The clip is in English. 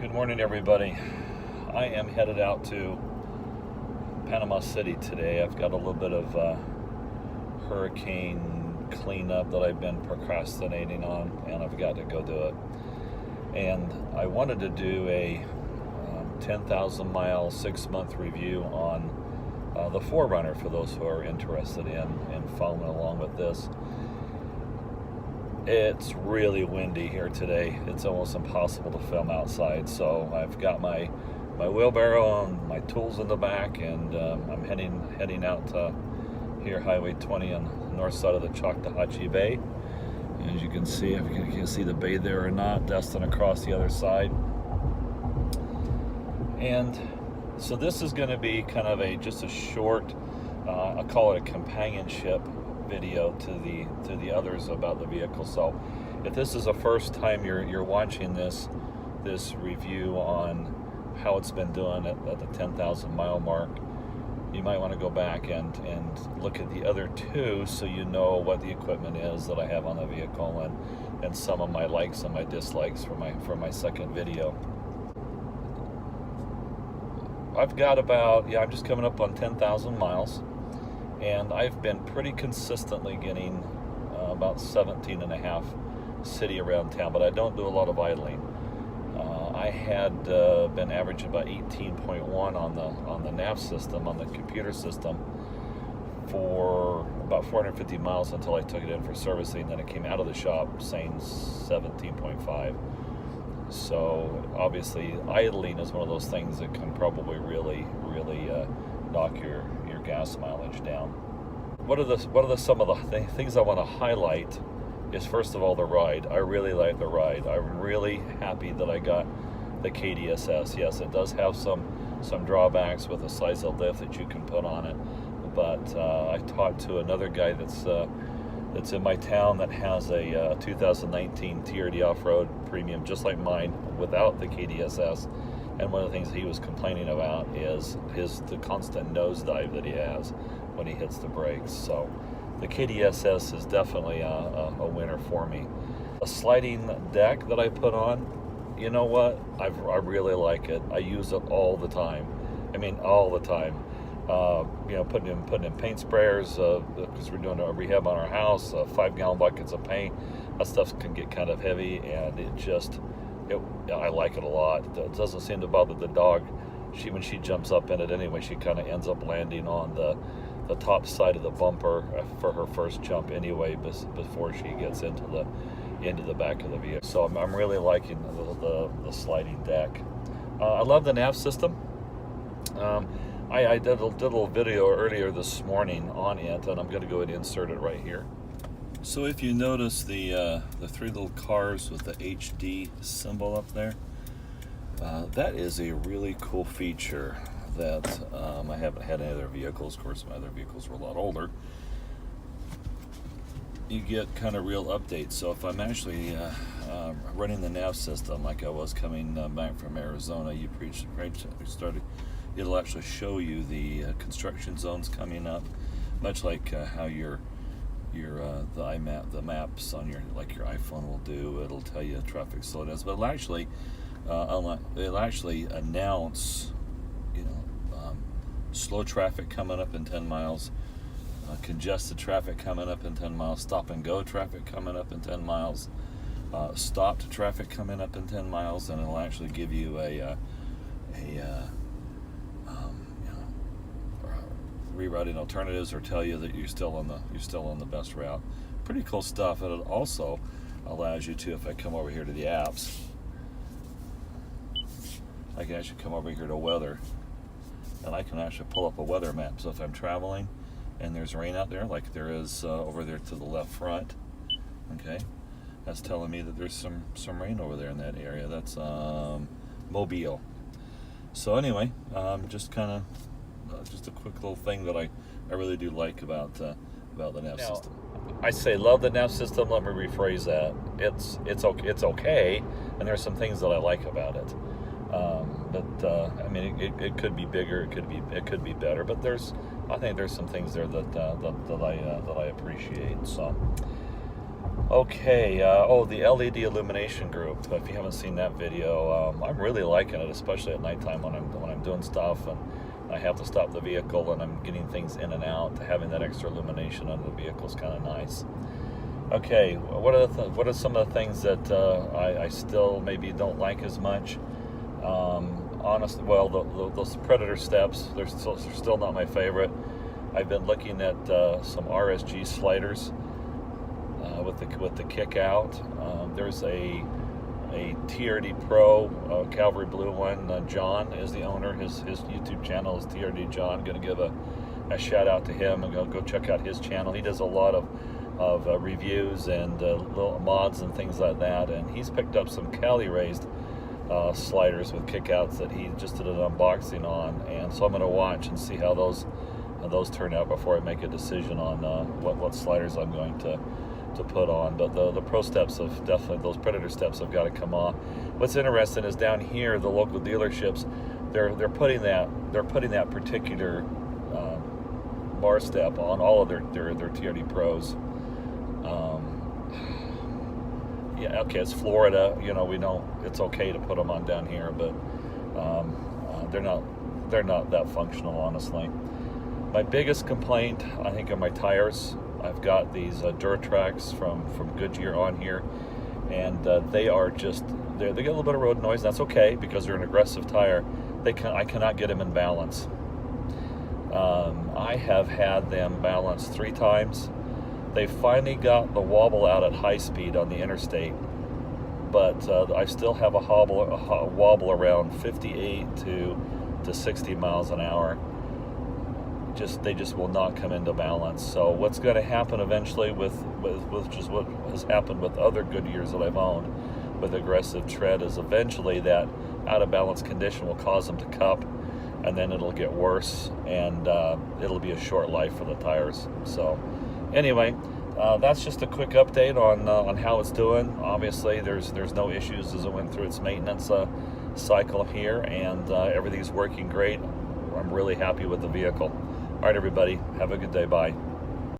Good morning, everybody. I am headed out to Panama City today. I've got a little bit of hurricane cleanup that I've been procrastinating on, and I've got to go do it. And I wanted to do a 10,000 mile 6-month review on the Forerunner for those who are interested in following along with this. It's really windy here today. It's almost impossible to film outside, so I've got my wheelbarrow and my tools in the back, and I'm heading out here Highway 20 on the north side of the Choctawhatchee Bay. As you can see, if you can see the bay there or not, destined across the other side. And so this is going to be kind of just a short, I'll call it a companionship video to the others about the vehicle. So if this is the first time you're watching this review on how it's been doing at the 10,000 mile mark, you might want to go back and look at the other two so you know what the equipment is that I have on the vehicle and some of my likes and my dislikes for my second video. I've got I'm just coming up on 10,000 miles, and I've been pretty consistently getting about 17 and a half city around town, but I don't do a lot of idling. I had been averaging about 18.1 on the nav system, on the computer system, for about 450 miles until I took it in for servicing. Then it came out of the shop saying 17.5. So obviously idling is one of those things that can probably really knock your gas mileage down. What are some of the things I want to highlight is, first of all, the ride. I really like the ride. I'm really happy that I got the KDSS. Yes, it does have some drawbacks with the size of lift that you can put on it, but I talked to another guy that's in my town that has a 2019 TRD off-road premium just like mine without the KDSS, and one of the things he was complaining about is the constant nosedive that he has when he hits the brakes. So the KDSS is definitely a winner for me. A sliding deck that I put on, you know what? I really like it. I use it all the time. I mean, all the time. Putting in paint sprayers because we're doing a rehab on our house. 5-gallon buckets of paint. That stuff can get kind of heavy, and I like it a lot. It doesn't seem to bother the dog. When she jumps up in it anyway, she kind of ends up landing on the top side of the bumper for her first jump anyway, before she gets into the back of the vehicle. So I'm really liking the sliding deck. I love the nav system. I did a little video earlier this morning on it, and I'm going to go ahead and insert it right here. So if you notice the 3 little cars with the HD symbol up there, that is a really cool feature that I haven't had in other vehicles. Of course, my other vehicles were a lot older. You get kind of real updates. So if I'm actually running the nav system like I was coming back from Arizona, it'll actually show you the construction zones coming up, much like how the maps on your iPhone will do. It'll tell you traffic slowdowns, but it'll actually announce, slow traffic coming up in 10 miles, congested traffic coming up in 10 miles, stop and go traffic coming up in 10 miles, stopped traffic coming up in 10 miles, and it'll actually give you rerouting alternatives, or tell you that you're still on the best route. Pretty cool stuff. And it also allows you to, if I come over here to the apps, I can actually come over here to weather, and I can actually pull up a weather map. So if I'm traveling and there's rain out there, like there is over there to the left front, okay, that's telling me that there's some rain over there in that area. That's Mobile. So anyway, just a quick little thing that I really do like about the nav system. I say love the nav system. Let me rephrase that. It's okay, and there's some things that I like about it. I mean, it could be bigger. It could be better. But I think there's some things there that I appreciate. So Okay, the LED illumination group. If you haven't seen that video, I'm really liking it, especially at nighttime when I'm doing stuff and I have to stop the vehicle and I'm getting things in and out. Having that extra illumination on the vehicle is kind of nice. Okay, what are some of the things that I still maybe don't like as much? Honestly, well, those predator steps, they're still not my favorite. I've been looking at some RSG sliders with the kick out. There's a TRD Pro, Calvary Blue one. John is the owner. His YouTube channel is TRD John. Going to give a shout out to him and go check out his channel. He does a lot of reviews and little mods and things like that. And he's picked up some Cali raised sliders with kickouts that he just did an unboxing on. And so I'm going to watch and see how those turn out before I make a decision on what sliders I'm going to put on. But the pro steps have definitely, those predator steps have got to come off. What's interesting is down here, the local dealerships, they're putting that particular bar step on all of their TRD Pros. Yeah, okay, it's Florida. You know, we know it's okay to put them on down here, but they're not that functional, honestly. My biggest complaint, I think, are my tires. I've got these Duratrax from Goodyear on here, and they get a little bit of road noise. That's okay because they're an aggressive tire. I cannot get them in balance. I have had them balanced 3 times. They finally got the wobble out at high speed on the interstate, but I still have a wobble around 58 to 60 miles an hour. They just will not come into balance. So what's going to happen eventually with just what has happened with other Goodyears that I've owned with aggressive tread is eventually that out of balance condition will cause them to cup, and then it'll get worse, and it'll be a short life for the tires. So anyway, that's just a quick update on how it's doing. Obviously there's no issues as it went through its maintenance cycle here, and everything's working great. I'm really happy with the vehicle. All right, everybody, have a good day. Bye.